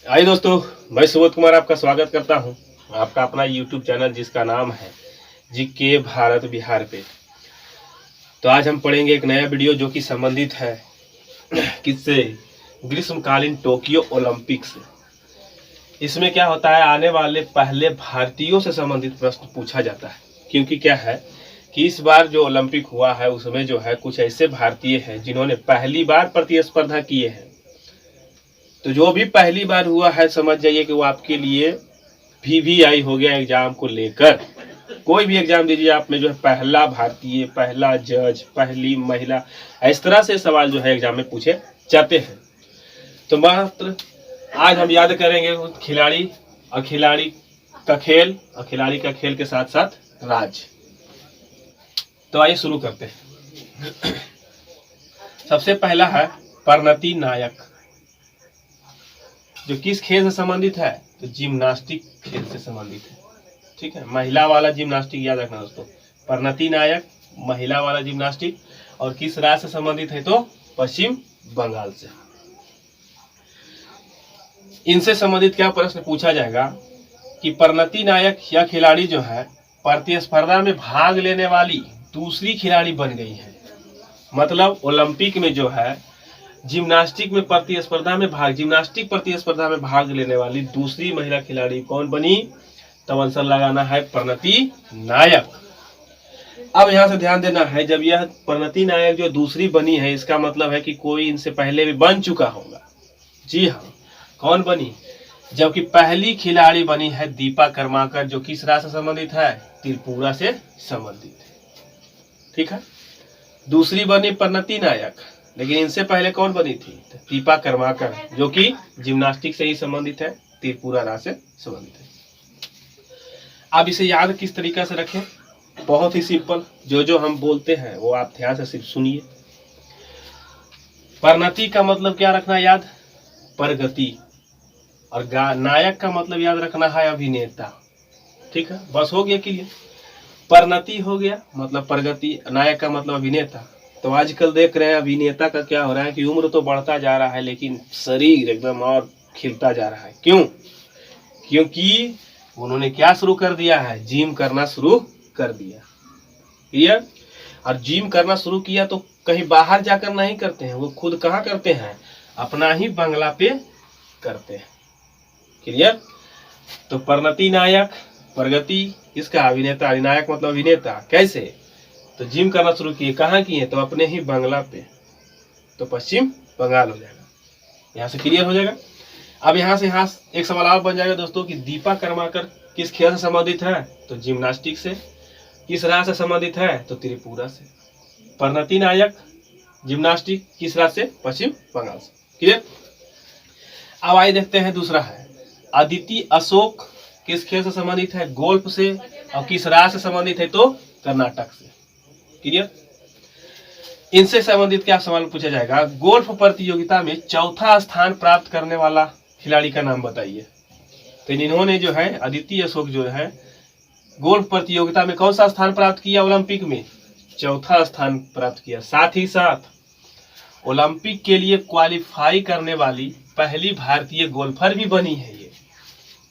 आइए दोस्तों, मैं सुबोध कुमार आपका स्वागत करता हूं आपका अपना YouTube चैनल जिसका नाम है जीके भारत बिहार पे। तो आज हम पढ़ेंगे एक नया वीडियो जो कि संबंधित है किससे, ग्रीष्मकालीन टोक्यो ओलंपिक से। इसमें क्या होता है, आने वाले पहले भारतीयों से संबंधित प्रश्न पूछा जाता है, क्योंकि क्या है कि इस बार जो ओलंपिक हुआ है उसमें जो है कुछ ऐसे भारतीय हैं जिन्होंने पहली बार प्रतिस्पर्धा किए हैं। तो जो भी पहली बार हुआ है समझ जाइए कि वो आपके लिए VVI हो गया। एग्जाम को लेकर कोई भी एग्जाम दीजिए आप में जो है पहला भारतीय, पहला जज, पहली महिला, इस तरह से सवाल जो है एग्जाम में पूछे जाते हैं। तो मात्र आज हम याद करेंगे खिलाड़ी और खिलाड़ी का खेल और खिलाड़ी का खेल के साथ साथ राज्य। तो आइए शुरू करते हैं। सबसे पहला है परिणति नायक, जो किस खेल से संबंधित है, तो जिम्नास्टिक खेल से संबंधित है। ठीक है, महिला वाला जिम्नास्टिक याद रखना दोस्तों। परिणति नायक महिला वाला जिम्नास्टिक, और किस राज्य से संबंधित है, तो पश्चिम बंगाल से। इनसे संबंधित क्या प्रश्न पूछा जाएगा कि परिणति नायक या खिलाड़ी जो है प्रतिस्पर्धा में भाग लेने वाली दूसरी खिलाड़ी बन गई है। मतलब ओलंपिक में जो है जिम्नास्टिक प्रतिस्पर्धा में भाग लेने वाली दूसरी महिला खिलाड़ी कौन बनी, तब आंसर लगाना है परिणति नायक। अब यहाँ से ध्यान देना है, जब यह परिणति नायक जो दूसरी बनी है इसका मतलब है कि कोई इनसे पहले भी बन चुका होगा। जी हाँ, कौन बनी, जबकि पहली खिलाड़ी बनी है दीपा कर्माकर, जो किस राज्य से संबंधित है, त्रिपुरा से संबंधित है। ठीक है, दूसरी बनी परिणति नायक, लेकिन इनसे पहले कौन बनी थी, दीपा कर्माकर, जो कि जिम्नास्टिक से ही संबंधित है, त्रिपुरा राज्य से संबंधित है। अब इसे याद किस तरीके से रखें, बहुत ही सिंपल, जो हम बोलते हैं वो आप ध्यान से सिर्फ सुनिए। परिणति का मतलब क्या रखना याद, प्रगति, और नायक का मतलब याद रखना है अभिनेता। ठीक है, बस हो गया क्लियर। परिणति हो गया मतलब प्रगति, नायक का मतलब अभिनेता। तो आजकल देख रहे हैं अभिनेता का क्या हो रहा है कि उम्र तो बढ़ता जा रहा है लेकिन शरीर एकदम और खिलता जा रहा है। क्यों, क्योंकि उन्होंने क्या शुरू कर दिया है, जिम करना शुरू कर दिया। क्लियर, और जिम करना शुरू किया तो कहीं बाहर जाकर नहीं करते हैं, वो खुद कहाँ करते हैं, अपना ही बंगला पे करते हैं। क्लियर, तो परिणति नायक प्रगति, इसका अभिनेता, अधिनायक मतलब अभिनेता। कैसे, तो जिम करना शुरू किए, कहाँ किए, तो अपने ही बंगला पे, तो पश्चिम बंगाल हो जाएगा। यहाँ से क्लियर हो जाएगा। अब यहाँ से एक सवाल और बन जाएगा दोस्तों कि दीपा कर्माकर किस खेल से संबंधित है, तो जिम्नास्टिक से। किस राज्य से संबंधित है, तो त्रिपुरा से। परिणति नायक जिम्नास्टिक, किस राज्य से, पश्चिम बंगाल से। क्लियर। अब आइए देखते हैं दूसरा है अदिति अशोक, किस खेल से संबंधित है, गोल्फ से, और किस राज्य से संबंधित है, तो कर्नाटक से। क्लियर, इनसे संबंधित क्या सवाल पूछा जाएगा, गोल्फ प्रतियोगिता में चौथा स्थान प्राप्त करने वाला खिलाड़ी का नाम बताइए। तो इन्होंने जो है अदिति अशोक जो है गोल्फ प्रतियोगिता में कौन सा स्थान प्राप्त किया, ओलंपिक में चौथा स्थान प्राप्त किया। साथ ही साथ ओलंपिक के लिए क्वालिफाई करने वाली पहली भारतीय गोल्फर भी बनी है ये।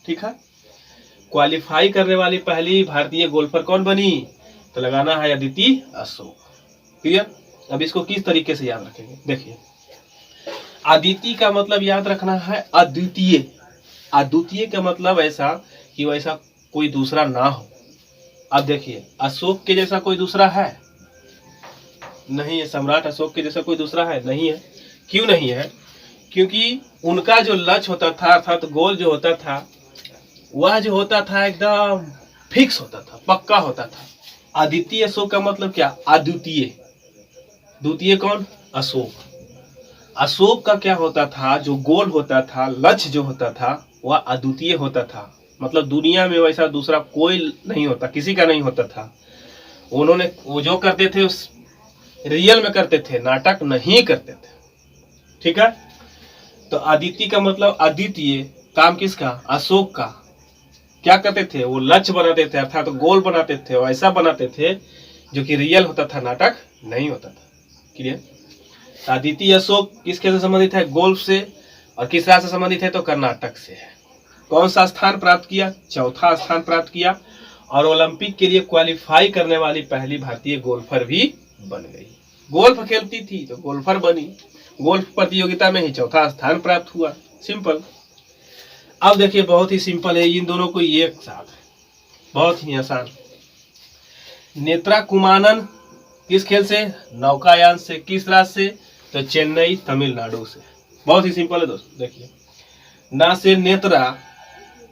ठीक है, क्वालिफाई करने वाली पहली भारतीय गोल्फर कौन बनी, तो लगाना है अदिति अशोक। क्लियर। अब इसको किस तरीके से याद रखेंगे, देखिए अदिति का मतलब याद रखना है अद्वितीय। अद्वितीय का मतलब ऐसा कि वैसा कोई दूसरा ना हो। अब देखिए अशोक के जैसा कोई दूसरा है, नहीं है। सम्राट अशोक के जैसा कोई दूसरा है, नहीं है। क्यों नहीं है, क्योंकि उनका जो लक्ष्य होता था अर्थात गोल जो होता था वह जो होता था एकदम फिक्स होता था, पक्का होता था। अद्वितीय अशोक का मतलब क्या, अद्वितीय। द्वितीय कौन, अशोक। अशोक का क्या होता था, जो गोल होता था, लक्ष्य जो होता था वह अद्वितीय होता था। मतलब दुनिया में वैसा दूसरा कोई नहीं होता, किसी का नहीं होता था। उन्होंने वो जो करते थे उस रियल में करते थे, नाटक नहीं करते थे। ठीक है, तो अदिति का मतलब अद्वितीय। काम किसका, अशोक का। क्या करते थे, वो लक्ष्य बनाते थे अर्थात तो गोल बनाते थे, वैसा बनाते थे जो कि रियल होता था, नाटक नहीं होता था। क्लियर। अदिति अशोक किस खेल से संबंधित है, गोल्फ से, और किस राज्य से संबंधित है तो कर्नाटक से है। कौन सा स्थान प्राप्त किया, चौथा स्थान प्राप्त किया, और ओलंपिक के लिए क्वालिफाई करने वाली पहली भारतीय गोल्फर भी बन गई। गोल्फ खेलती थी तो गोल्फर बनी, गोल्फ प्रतियोगिता में ही चौथा स्थान प्राप्त हुआ। सिंपल। अब देखिए बहुत ही सिंपल है, इन दोनों को एक साथ, बहुत ही आसान। नेत्रा कुमानन किस खेल से, नौकायान से, किस राज्य से तो चेन्नई तमिलनाडु से। बहुत ही सिंपल है दोस्तों। देखिए ना से नेत्रा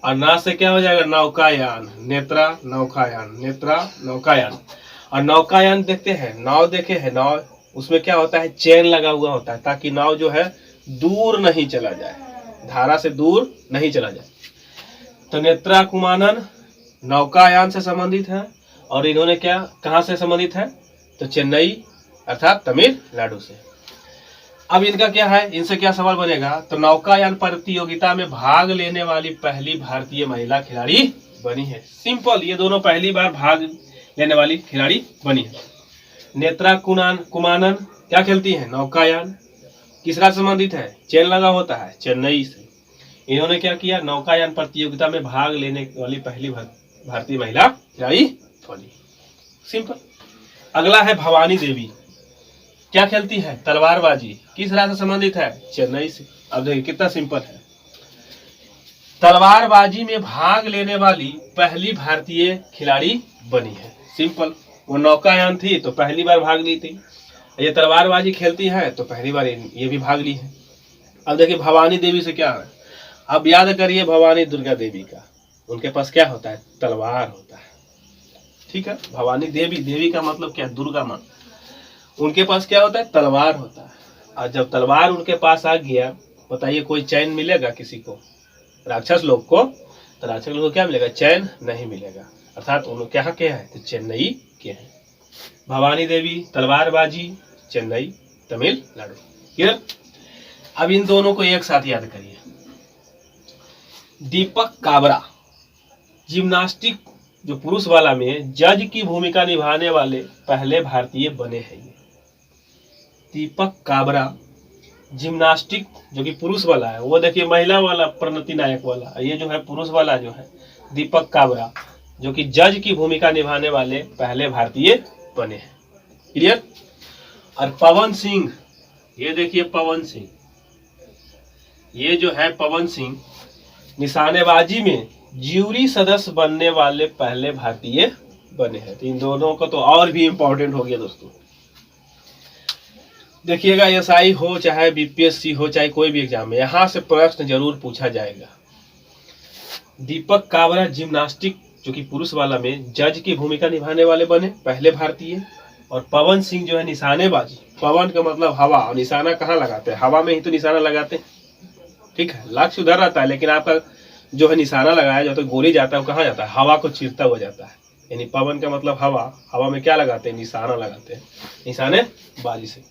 और ना से क्या हो जाएगा नौकायान, नेत्रा नौकायान, नेत्रा नौकायान। और नौकायान देखते हैं, नाव देखे हैं, नाव उसमें क्या होता है चेन लगा हुआ होता है ताकि नाव जो है दूर नहीं चला जाए, धारा से दूर नहीं चला जाए। तो नेत्रा कुमानन नौकायान से संबंधित है और इन्होंने क्या कहां से संबंधित है तो चेन्नई अर्थात तमिलनाडु से। अब इनका क्या है, इनसे क्या सवाल बनेगा तो नौकायान प्रतियोगिता में भाग लेने वाली पहली भारतीय महिला खिलाड़ी बनी है। सिंपल, ये दोनों पहली बार भाग लेने वाली खिलाड़ी बनी है। नेत्रा कुमानन क्या खेलती है नौकायान, किस राज्य से संबंधित है चेन लगा होता है चेन्नई से। इन्होंने क्या किया नौकायान प्रतियोगिता में भाग लेने वाली पहली भारतीय महिला खिलाड़ी बनी। सिंपल। अगला है भवानी देवी, क्या खेलती है तलवारबाजी, किस राज्य से संबंधित है चेन्नई से। अब देखिए कितना सिंपल है, तलवारबाजी में भाग लेने वाली पहली भारतीय खिलाड़ी बनी है। सिंपल, वो नौकायान थी तो पहली बार भाग ली थी, ये तलवारबाजी खेलती है तो पहली बार ये भी भाग ली है। अब देखिए भवानी देवी से क्या है, अब याद करिए भवानी दुर्गा देवी का, उनके पास क्या होता है तलवार होता है। ठीक है, भवानी देवी, देवी का मतलब क्या दुर्गा माँ, उनके पास क्या होता है तलवार होता है। और जब तलवार उनके पास आ गया, बताइए कोई चैन मिलेगा किसी को, राक्षस लोग को, तो राक्षस लोग को क्या मिलेगा चैन नहीं मिलेगा। अर्थात उन्होंने क्या के है तो चेन्नई के हैं। भवानी देवी तलवारबाजी चेन्नई तमिलनाडु। क्लियर। अब इन दोनों को एक साथ याद करिए। दीपक काबरा जिम्नास्टिक जो पुरुष वाला में जज की भूमिका निभाने वाले पहले भारतीय बने हैं। ये दीपक काबरा जिम्नास्टिक जो कि पुरुष वाला है, वो देखिए महिला वाला प्रणति नायक वाला, ये जो है पुरुष वाला जो है दीपक काबरा जो कि जज की भूमिका निभाने वाले पहले भारतीय बने हैं। क्लियर। और पवन सिंह, ये देखिए पवन सिंह, ये जो है पवन सिंह निशानेबाजी में ज्यूरी सदस्य बनने वाले पहले भारतीय बने हैं। तो इन दोनों को तो और भी इंपॉर्टेंट हो गया दोस्तों। देखिएगा एसआई हो चाहे बीपीएससी हो चाहे कोई भी एग्जाम में, यहां से प्रश्न जरूर पूछा जाएगा। दीपक काबरा जिम्नास्टिक जो कि पुरुष वाला में जज की भूमिका निभाने वाले बने पहले भारतीय, और पवन सिंह जो है निशानेबाजी, पवन का मतलब हवा, और निशाना कहाँ लगाते हैं हवा में ही तो निशाना लगाते हैं। ठीक है, लक्ष्य उधर रहता है लेकिन आपका जो है निशाना लगाया जाता है गोली जाता है वो कहाँ जाता है हवा को चीरता हुआ जाता है। यानी पवन का मतलब हवा, हवा में क्या लगाते हैं निशाना लगाते हैं, निशानेबाजी से।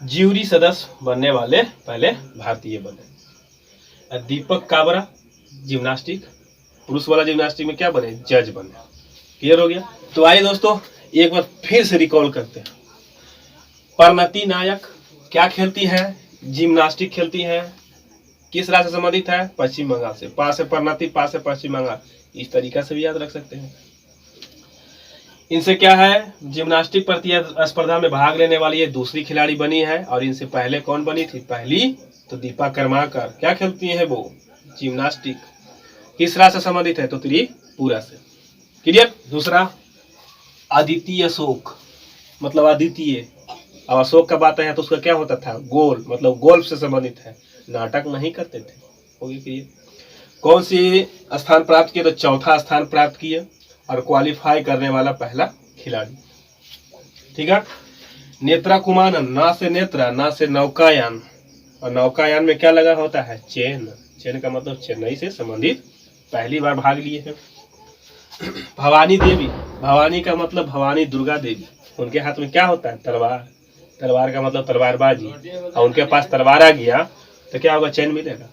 ज्यूरी सदस्य बनने वाले पहले भारतीय बने। दीपक काबरा जिम्नास्टिक पुरुष वाला जिम्नास्टिक में क्या बने जज बने। क्लियर हो गया। तो आइए दोस्तों एक बार फिर से रिकॉल करते हैं। परिणति नायक क्या खेलती है जिम्नास्टिक खेलती है, किस राज्य से संबंधित है पश्चिम बंगाल से। पास है परिणति, पास है पश्चिम बंगाल, इस तरीका से भी याद रख सकते हैं। इनसे क्या है जिम्नास्टिक प्रतिस्पर्धा में भाग लेने वाली ये दूसरी खिलाड़ी बनी है। और इनसे पहले कौन बनी थी पहली तो दीपा कर्माकर क्या खेलती है वो जिम्नास्टिक, किस राज्य से संबंधित है तो त्रिपुरा से। क्लियर। दूसरा अद्वितीय अशोक मतलब अद्वितीय, अब अशोक का बात है तो उसका क्या होता था गोल, मतलब गोल्फ से संबंधित है, नाटक नहीं करते थे। हो गया क्लियर। कौन सी स्थान प्राप्त किया तो चौथा स्थान प्राप्त किया और क्वालिफाई करने वाला पहला खिलाड़ी। ठीक है। नेत्रा कुमानन, ना से नेत्रा ना से नौकायान, और नौकायान में क्या लगा होता है चेन, चेन का मतलब चेन्नई से संबंधित पहली बार भाग लिए हैं। भवानी देवी, भवानी का मतलब भवानी दुर्गा देवी, उनके हाथ में क्या होता है तलवार, तलवार का मतलब तलवारबाजी, और उनके पास तलवार आ गया तो क्या होगा चैन मिलेगा,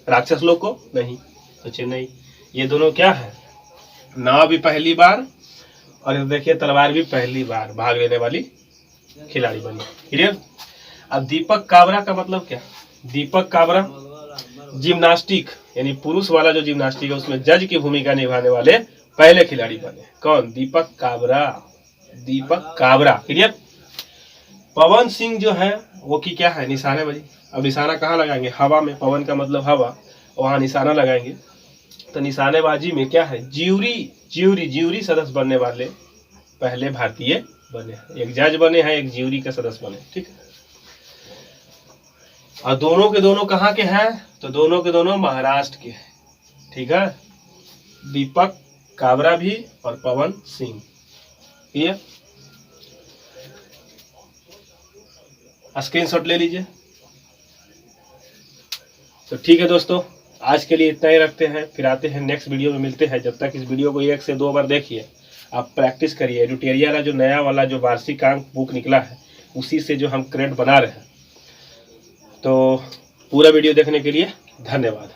राक्षस लोग को नहीं तो चेन्नई। ये दोनों क्या है नाव भी पहली बार और देखिए तलवार भी पहली बार भाग लेने वाली खिलाड़ी बनी। क्लियर। अब दीपक काबरा का मतलब क्या, दीपक काबरा जिम्नास्टिक यानी पुरुष वाला जो जिम्नास्टिक है उसमें जज की भूमिका निभाने वाले पहले खिलाड़ी बने। कौन? दीपक काबरा। दीपक काबरा। क्लियर। पवन सिंह जो है वो की क्या है? निशानेबाजी। अब निशाना कहाँ लगाएंगे? हवा में। पवन का मतलब हवा, वहां निशाना लगाएंगे। तो निशानेबाजी में क्या है? ज्यूरी सदस्य बनने वाले पहले भारतीय बने। एक जज बने हैं, एक ज्यूरी का सदस्य बने। ठीक है। और दोनों के दोनों कहाँ के हैं? तो दोनों के दोनों महाराष्ट्र के हैं। ठीक है। दीपक काबरा भी और पवन सिंह। ये स्क्रीनशॉट ले लीजिए। तो ठीक है दोस्तों, आज के लिए इतना ही रखते हैं, फिर आते हैं नेक्स्ट वीडियो में मिलते हैं। जब तक इस वीडियो को 1 से 2 बार देखिए, आप प्रैक्टिस करिए। एडुटेरिया का जो नया वाला जो वार्षिक अंक बुक निकला है उसी से जो हम क्रेडिट बना रहे हैं। तो पूरा वीडियो देखने के लिए धन्यवाद।